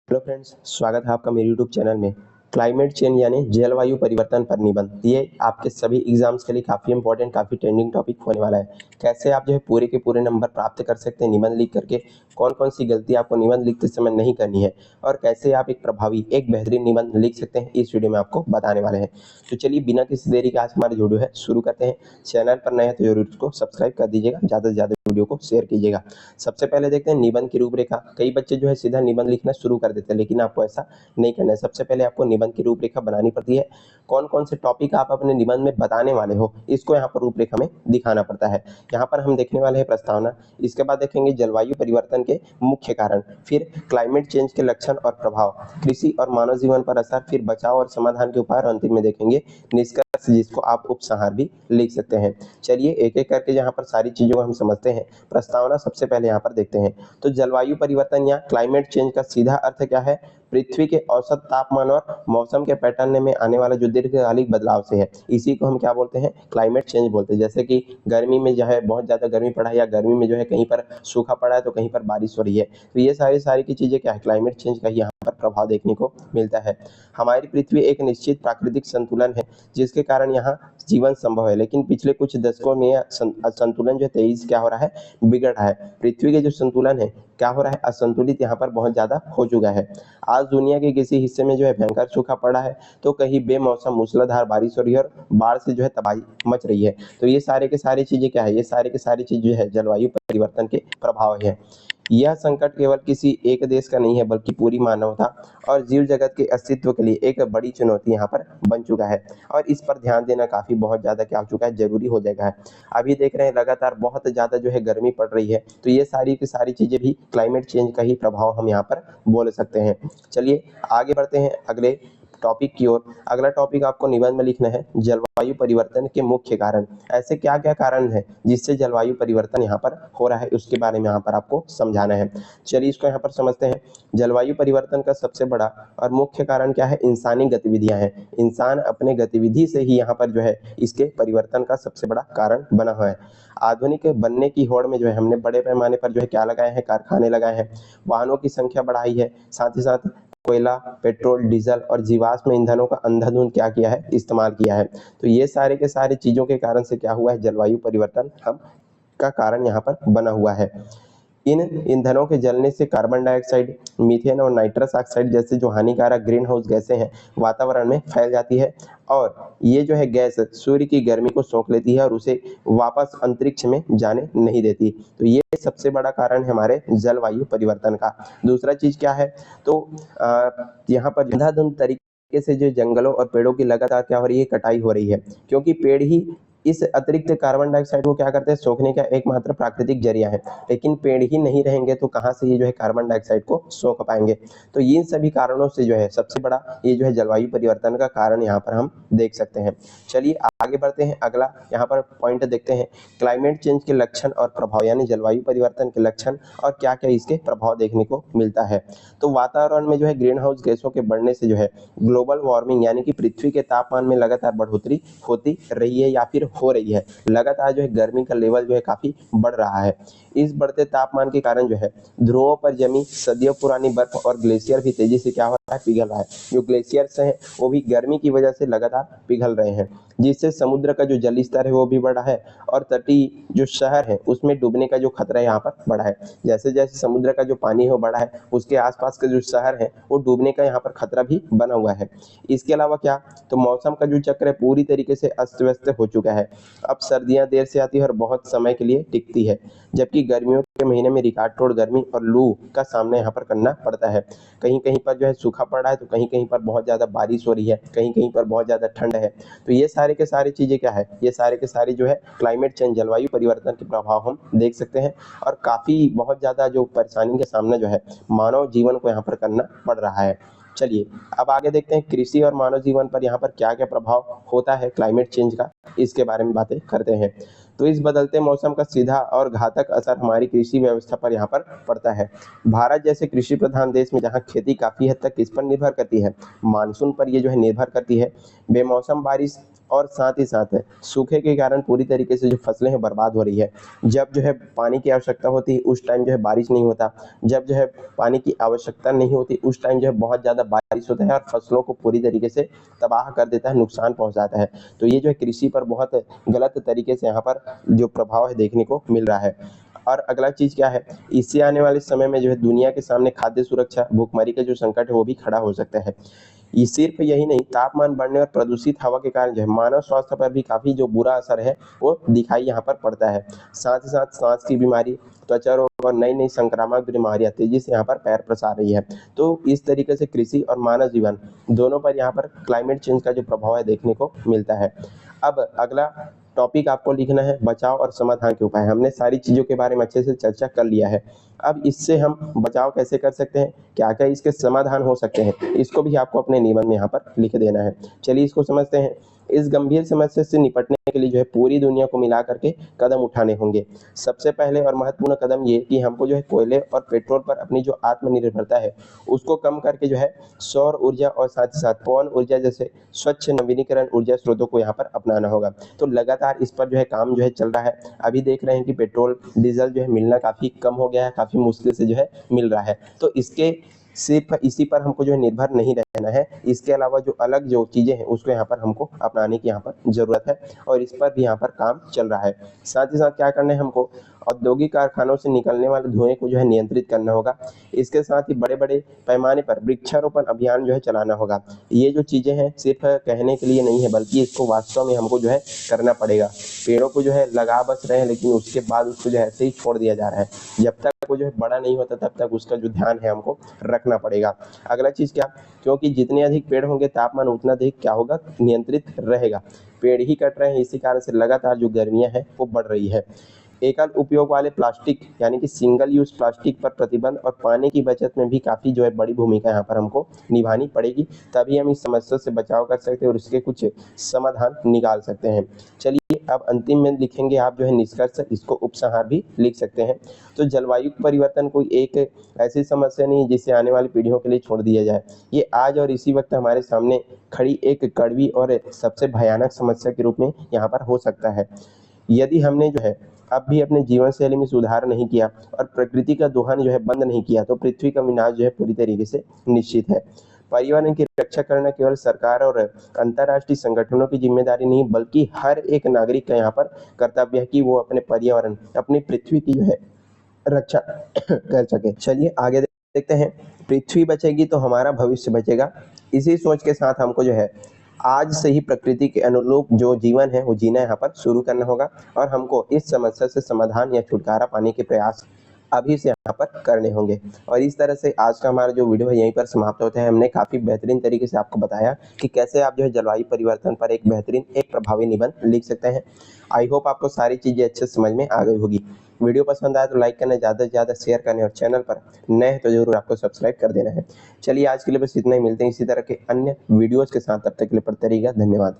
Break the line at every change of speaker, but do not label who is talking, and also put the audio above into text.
Hello friends, स्वागत है आपका मेरे यूट्यूब चैनल में। क्लाइमेट चेंज यानी जलवायु परिवर्तन पर निबंध, ये आपके सभी एग्जाम्स के लिए काफ़ी इंपॉर्टेंट, काफ़ी ट्रेंडिंग टॉपिक होने वाला है। कैसे आप जो है पूरे के पूरे नंबर प्राप्त कर सकते हैं निबंध लिख करके, कौन कौन सी गलती आपको निबंध लिखते समय नहीं करनी है, और कैसे आप एक प्रभावी, एक बेहतरीन निबंध लिख सकते हैं, इस वीडियो में आपको बताने वाले हैं। तो चलिए बिना किसी देरी के आज हमारा वीडियो है शुरू करते हैं। चैनल पर नए हैं तो जरूर इसको सब्सक्राइब कर दीजिएगा, ज़्यादा से ज़्यादा वीडियो को शेयर कीजिएगा। सबसे पहले देखते हैं निबंध की रूपरेखा। कई बच्चे जो है सीधा निबंध लिखना शुरू कर देते हैं, लेकिन आपको ऐसा नहीं करना है। सबसे पहले आपको निबंध की रूपरेखा बनानी पड़ती है। कौन कौन से टॉपिक आप अपने निबंध में बताने वाले हो, इसको यहाँ पर रूपरेखा में दिखाना पड़ता है। यहाँ पर हम देखने वाले हैं प्रस्तावना, इसके बाद देखेंगे जलवायु परिवर्तन के मुख्य कारण, फिर क्लाइमेट चेंज के लक्षण और प्रभाव, कृषि और मानव जीवन पर असर, फिर बचाव और समाधान के उपाय, और अंतिम में देखेंगे निष्कर्ष, जिसको आप उपसंहार भी लिख सकते हैं। चलिए एक एक करके यहाँ पर सारी चीजों को हम समझते हैं। प्रस्तावना सबसे पहले यहाँ पर देखते हैं। तो जलवायु परिवर्तन या क्लाइमेट चेंज का सीधा अर्थ क्या है? पृथ्वी के औसत तापमान और मौसम के पैटर्न में आने वाला जो दीर्घकालिक बदलाव से है, इसी को हम क्या बोलते हैं? क्लाइमेट चेंज बोलते हैं। जैसे कि गर्मी में जो है बहुत ज्यादा गर्मी पड़ा है, या गर्मी में जो है कहीं पर सूखा पड़ा है तो कहीं पर बारिश हो रही है, तो ये सारी की चीजें क्या है? क्लाइमेट चेंज का यहाँ पर प्रभाव देखने को मिलता है। हमारी पृथ्वी एक निश्चित प्राकृतिक संतुलन है, जिसके कारण यहाँ जीवन संभव है, लेकिन पिछले कुछ दशकों में यह संतुलन जो है तेजी से क्या हो रहा है? बिगड़ रहा है। पृथ्वी के जो संतुलन है क्या हो रहा है? असंतुलित यहाँ पर बहुत ज्यादा हो चुका है। आज दुनिया के किसी हिस्से में जो है भयंकर सूखा पड़ा है, तो कहीं बेमौसम मूसलाधार बारिश हो रही है, और बाढ़ से जो है तबाही मच रही है। तो ये सारे के सारी चीजें क्या है? ये सारे के सारी चीज जो है जलवायु परिवर्तन के प्रभाव है। यह संकट केवल किसी एक देश का नहीं है, बल्कि पूरी मानवता और जीव जगत के अस्तित्व के लिए एक बड़ी चुनौती यहाँ पर बन चुका है, और इस पर ध्यान देना काफी बहुत ज्यादा क्या हो चुका है? जरूरी हो जाएगा है। अभी देख रहे हैं लगातार बहुत ज्यादा जो है गर्मी पड़ रही है, तो ये सारी की सारी चीजें भी क्लाइमेट चेंज का ही प्रभाव हम यहाँ पर बोल सकते हैं। चलिए आगे बढ़ते हैं अगले टॉपिक की ओर। अगला टॉपिक आपको निबंध में लिखना है जलवायु परिवर्तन के मुख्य कारण। ऐसे क्या क्या कारण है जिससे जलवायु परिवर्तन यहाँ पर हो रहा है, उसके बारे में यहाँ पर आपको समझाना है। चलिए इसको यहाँ पर समझते हैं। जलवायु परिवर्तन का सबसे बड़ा और मुख्य कारण क्या है? इंसानी गतिविधियां हैं। इंसान अपने गतिविधि से ही यहाँ पर जो है इसके परिवर्तन का सबसे बड़ा कारण बना हुआ है। आधुनिक बनने की होड़ में जो है हमने बड़े पैमाने पर जो है क्या लगाए हैं? कारखाने लगाए हैं, वाहनों की संख्या बढ़ाई है, साथ ही साथ कोयला, पेट्रोल, डीजल और जीवाश्म ईंधनों का अंधाधुंध क्या किया है? इस्तेमाल किया है। तो ये सारे के सारे चीजों के कारण से क्या हुआ है? जलवायु परिवर्तन हम का कारण यहाँ पर बना हुआ है। इन ईंधनों के जलने से कार्बन डाइऑक्साइड, मीथेन और नाइट्रस ऑक्साइड जैसे जो हानिकारक ग्रीन हाउस गैसें हैं वातावरण में फैल जाती है, और ये जो है गैस सूर्य की गर्मी को सोख लेती है और उसे वापस अंतरिक्ष में जाने नहीं देती। तो ये सबसे बड़ा कारण है हमारे जलवायु परिवर्तन का। दूसरा चीज क्या है? तो यहाँ पर अंधाधुंध तरीके से जो जंगलों और पेड़ों की लगातार क्या हो रही है? कटाई हो रही है, क्योंकि पेड़ ही इस अतिरिक्त कार्बन डाइऑक्साइड को क्या करते हैं? सोखने का एकमात्र प्राकृतिक जरिया है। लेकिन पेड़ ही नहीं रहेंगे तो कहाँ से ये जो है कार्बन डाइऑक्साइड को सोख पाएंगे? तो इन सभी कारणों से जो है सबसे बड़ा ये जो है जलवायु परिवर्तन का कारण यहाँ पर हम देख सकते हैं। चलिए आगे बढ़ते हैं। अगला यहाँ पर पॉइंट देखते हैं, क्लाइमेट चेंज के लक्षण और प्रभाव, यानी जलवायु परिवर्तन के लक्षण और क्या क्या इसके प्रभाव देखने को मिलता है। तो वातावरण में जो है ग्रीन हाउस गैसों के बढ़ने से जो है ग्लोबल वार्मिंग, यानी कि पृथ्वी के तापमान में लगातार बढ़ोतरी होती रही है या फिर हो रही है। लगातार जो है गर्मी का लेवल जो है काफी बढ़ रहा है। इस बढ़ते तापमान के कारण जो है ध्रुवों पर जमी सदियों पुरानी बर्फ और ग्लेशियर भी तेजी से क्या हो रहा है? पिघल रहा है। जो ग्लेशियर्स हैं वो भी गर्मी की वजह से लगातार पिघल रहे हैं, जिससे समुद्र का जो जल स्तर है वो भी बढ़ा है, और तटीय जो शहर है उसमें डूबने का जो खतरा है यहाँ पर बढ़ा है। जैसे जैसे समुद्र का जो पानी है बढ़ा है, उसके आसपास के जो शहर है वो डूबने का यहाँ पर खतरा भी बना हुआ है। इसके अलावा क्या? तो मौसम का जो चक्र है पूरी तरीके से अस्त व्यस्त हो चुका है। अब सर्दियां देर से आती है और बहुत समय के लिए टिकती है, जबकि गर्मियों के महीने में रिकॉर्ड तोड़ गर्मी और लू का सामना यहाँ पर करना पड़ता है। कहीं कहीं पर जो है सूखा पड़ रहा है, तो कहीं कहीं पर बहुत ज्यादा बारिश हो रही है, कहीं कहीं पर बहुत ज्यादा ठंड है। तो ये सारे के सारी चीजें क्या है? ये सारे के सारी जो है क्लाइमेट चेंज, जलवायु परिवर्तन के प्रभाव हम देख सकते हैं, और काफी बहुत ज्यादा जो परेशानी का सामना जो है मानव जीवन को यहाँ पर करना पड़ रहा है। चलिए अब आगे देखते हैं कृषि और मानव जीवन पर यहाँ पर क्या क्या प्रभाव होता है क्लाइमेट चेंज का, इसके बारे में बातें करते हैं। तो इस बदलते मौसम का सीधा और घातक असर हमारी कृषि व्यवस्था पर यहाँ पर पड़ता है। भारत जैसे कृषि प्रधान देश में जहाँ खेती काफी हद तक किस पर निर्भर करती है? मानसून पर ये जो है निर्भर करती है। बेमौसम बारिश और साथ ही साथ सूखे के कारण पूरी तरीके से जो फसलें हैं बर्बाद हो रही है। जब जो है पानी की आवश्यकता होती है उस टाइम जो है बारिश नहीं होता, जब जो है पानी की आवश्यकता नहीं होती उस टाइम जो है बहुत ज़्यादा बारिश होता है और फसलों को पूरी तरीके से तबाह कर देता है, नुकसान पहुंचाता है। तो ये जो है कृषि पर बहुत गलत तरीके से यहाँ पर जो प्रभाव है देखने को मिल रहा है। और अगला चीज़ क्या है, इससे आने वाले समय में जो है दुनिया के सामने खाद्य सुरक्षा, भूखमरी का जो संकट है वो भी खड़ा हो सकता है। ये सिर्फ यही नहीं, तापमान बढ़ने और प्रदूषित हवा के कारण जो है मानव स्वास्थ्य पर भी काफ़ी जो बुरा असर है वो दिखाई यहाँ पर पड़ता है। साथ ही साथ सांस की बीमारी, त्वचा रोग और नई नई संक्रामक बीमारियां तेजी से यहाँ पर पैर पसार रही है। तो इस तरीके से कृषि और मानव जीवन दोनों पर यहाँ पर क्लाइमेट चेंज का जो प्रभाव है देखने को मिलता है। अब अगला टॉपिक आपको लिखना है बचाव और समाधान के उपाय। हमने सारी चीज़ों के बारे में अच्छे से चर्चा कर लिया है। अब इससे हम बचाव कैसे कर सकते हैं, क्या क्या इसके समाधान हो सकते हैं, इसको भी आपको अपने निबंध में यहाँ पर लिख देना है। चलिए इसको समझते हैं। इस गंभीर समस्या से निपटने के लिए जो है पूरी दुनिया को मिला करके कदम उठाने होंगे। सबसे पहले और महत्वपूर्ण कदम ये कि हमको जो है कोयले और पेट्रोल पर अपनी जो आत्मनिर्भरता है उसको कम करके जो है सौर ऊर्जा और साथ ही साथ पवन ऊर्जा जैसे स्वच्छ नवीनीकरण ऊर्जा स्रोतों को यहाँ पर अपनाना होगा। तो लगातार इस पर जो है काम जो है चल रहा है। अभी देख रहे हैं कि पेट्रोल डीजल जो है मिलना काफ़ी कम हो गया है, काफ़ी मुश्किल से जो है मिल रहा है। तो इसके सिर्फ इसी पर हमको जो है निर्भर नहीं रहना है, इसके अलावा जो अलग जो चीज़ें हैं उसको यहाँ पर हमको अपनाने की यहाँ पर ज़रूरत है और इस पर भी यहाँ पर काम चल रहा है। साथ ही साथ क्या करना है हमको, औद्योगिक कारखानों से निकलने वाले धुएं को जो है नियंत्रित करना होगा। इसके साथ ही बड़े बड़े पैमाने पर वृक्षारोपण अभियान जो है चलाना होगा। ये जो चीज़ें हैं सिर्फ कहने के लिए नहीं है बल्कि इसको वास्तव में हमको जो है करना पड़ेगा। पेड़ों को जो है लगा बस रहे हैं लेकिन उसके बाद उसको जो है ऐसे ही छोड़ दिया जा रहा है। जब तक वो जो है बड़ा नहीं होता तब तक उसका जो ध्यान है हमको रखना पड़ेगा। अगला चीज़ क्या, क्योंकि जितने अधिक पेड़ होंगे तापमान उतना अधिक क्या होगा, नियंत्रित रहेगा। पेड़ ही कट रहे हैं, इसी कारण से लगातार जो गर्मियां हैं वो बढ़ रही है। एकल उपयोग वाले प्लास्टिक यानी कि सिंगल यूज प्लास्टिक पर प्रतिबंध और पानी की बचत में भी काफ़ी जो है बड़ी भूमिका यहाँ पर हमको निभानी पड़ेगी, तभी हम इस समस्या से बचाव कर सकते हैं और इसके कुछ समाधान निकाल सकते हैं। चलिए अब अंतिम में लिखेंगे आप जो है निष्कर्ष, इसको उपसंहार भी लिख सकते हैं। तो जलवायु परिवर्तन कोई एक ऐसी समस्या नहीं जिसे आने वाली पीढ़ियों के लिए छोड़ दिया जाए। ये आज और इसी वक्त हमारे सामने खड़ी एक कड़वी और सबसे भयानक समस्या के रूप में यहाँ पर हो सकता है। यदि हमने जो है अब भी अपने जीवन शैली में सुधार नहीं किया और प्रकृति का दोहन जो है बंद नहीं किया तो पृथ्वी का विनाश जो है पूरी तरीके से निश्चित है। पर्यावरण की रक्षा करना केवल सरकार और अंतर्राष्ट्रीय संगठनों की जिम्मेदारी नहीं बल्कि हर एक नागरिक का यहाँ पर कर्तव्य है कि वो अपने पर्यावरण, अपनी पृथ्वी की जो है रक्षा कर सके। चलिए आगे देखते हैं। पृथ्वी बचेगी तो हमारा भविष्य बचेगा। इसी सोच के साथ हमको जो है आज से ही प्रकृति के अनुरूप जो जीवन है वो जीना यहाँ पर शुरू करना होगा और हमको इस समस्या से समाधान या छुटकारा पाने के प्रयास अभी से यहाँ पर करने होंगे। और इस तरह से आज का हमारा जो वीडियो है यहीं पर समाप्त होता है। हमने काफ़ी बेहतरीन तरीके से आपको बताया कि कैसे आप जो है जलवायु परिवर्तन पर एक बेहतरीन एक प्रभावी निबंध लिख सकते हैं। आई होप आपको सारी चीज़ें अच्छे से समझ में आ गई होगी। वीडियो पसंद आए तो लाइक करना, ज़्यादा से ज़्यादा शेयर करने और चैनल पर नए हैं तो जरूर आपको सब्सक्राइब कर देना है। चलिए आज के लिए बस इतना ही, मिलते हैं इसी तरह के अन्य वीडियोज़ के साथ, तब तक के लिए पढ़ते रहिएगा। धन्यवाद।